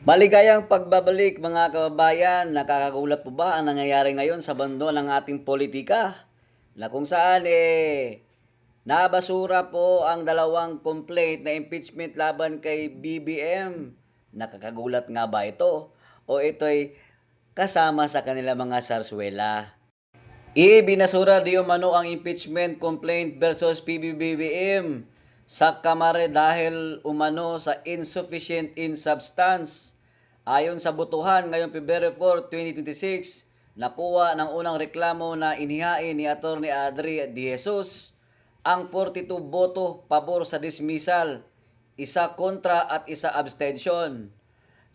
Maligayang pagbabalik mga kababayan, nakakagulat po ba ang nangyayari ngayon sa bando ng ating politika? Na kung saan nabasura po ang dalawang complaint na impeachment laban kay BBM. Nakakagulat nga ba ito? O ito'y kasama sa kanila mga sarswela? Ibinasura di umano ang impeachment complaint versus PBBM sa Kamare dahil umano sa insufficient in substance. Ayon sa butuhan ngayong February 4, 2026, nakuha ng unang reklamo na inihain ni Atty. Adri De Jesus ang 42 boto pabor sa dismissal, isa kontra at isa abstention.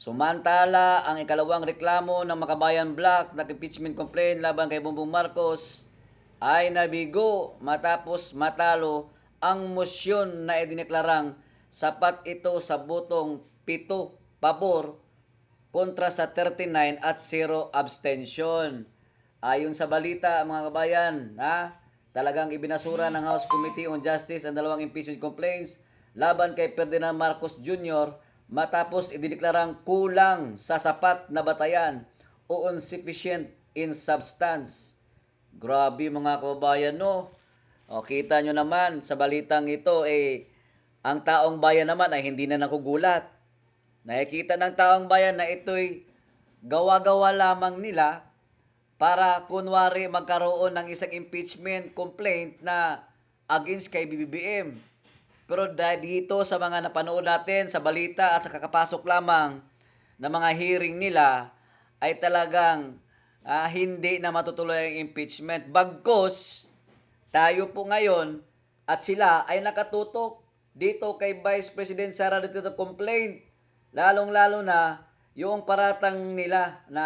Sumantala, ang ikalawang reklamo ng Makabayan Black na impeachment complaint laban kay Bongbong Marcos ay nabigo matapos matalo ang mosyon na idineklarang sapat ito sa botong 7 pabor kontra sa 39 at 0 abstention. Ayon sa balita mga kabayan, talagang ibinasura ng House Committee on Justice ang dalawang impeachment complaints laban kay Ferdinand Marcos Jr. matapos idineklarang kulang sa sapat na batayan o insufficient in substance. Grabe mga kababayan, no? O, kita nyo naman sa balitang ito, ang taong bayan naman ay hindi na nakugulat. Nakikita ng taong bayan na ito'y gawa-gawa lamang nila para kunwari magkaroon ng isang impeachment complaint na against kay BBM. Pero dahil dito sa mga napanood natin sa balita at sa kakapasok lamang na mga hearing nila ay talagang hindi na matutuloy ang impeachment. Bagkus, tayo po ngayon at sila ay nakatutok dito kay Vice President Sara Duterte complaint. Lalong-lalo na yung paratang nila na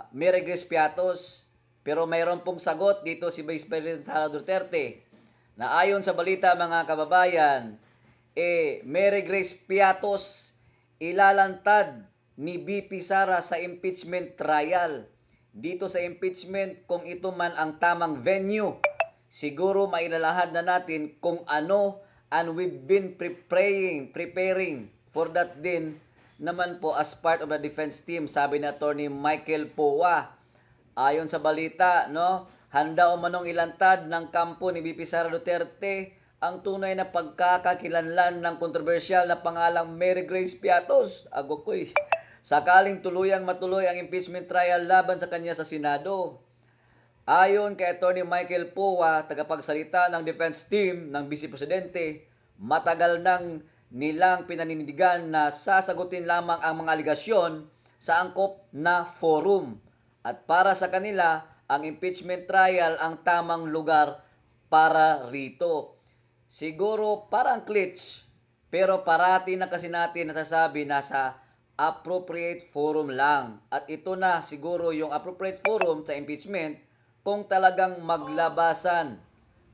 Mary Grace Piatos. Pero mayroon pong sagot dito si Vice President Sara Duterte na ayon sa balita mga kababayan, Mary Grace Piatos ilalantad ni BP Sara sa impeachment trial. Dito sa impeachment, kung ito man ang tamang venue, siguro mailalahad na natin kung ano, and we've been preparing for that din naman po as part of the defense team, sabi ni Atty. Michael Powa. Ayon sa balita, no, handa umanong ilantad ng kampo ni BP Sara Duterte ang tunay na pagkakakilanlan ng kontrobersyal na pangalang Mary Grace Piatos. Agokoy. Sakaling tuluyang matuloy ang impeachment trial laban sa kanya sa Senado. Ayon kay Atty. Michael Powa, tagapagsalita ng defense team ng Vice Presidente, matagal nang nilang pinaninindigan na sasagutin lamang ang mga aligasyon sa angkop na forum. At para sa kanila, ang impeachment trial ang tamang lugar para rito. Siguro parang glitch, pero parati na kasi natin nasasabi na sa appropriate forum lang. At ito na siguro yung appropriate forum sa impeachment kung talagang maglabasan.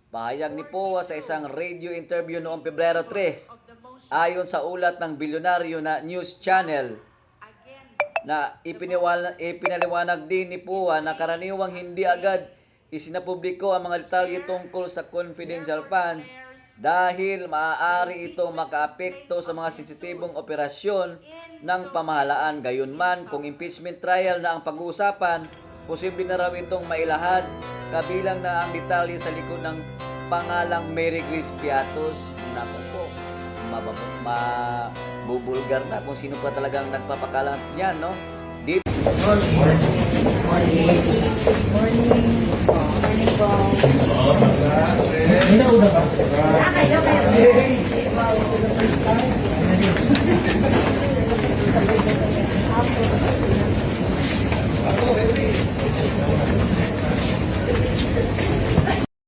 Pahayag ni Powa sa isang radio interview noong Pebrero 3, ayon sa ulat ng bilyonaryo na news channel, na ipinaliwanag din ni Powa na karaniwang hindi agad isinapubliko ang mga detalye tungkol sa confidential funds dahil maaari itong makaapekto sa mga sensitibong operasyon ng pamahalaan. Gayunman, kung impeachment trial na ang pag-uusapan, posible na raw itong mailahad kabilang na ang detalye sa likod ng pangalang Mary Grace Piatos. Naku po, mabubulgar na kung sino pa talagang nagpapakalat niyan, no? Dito.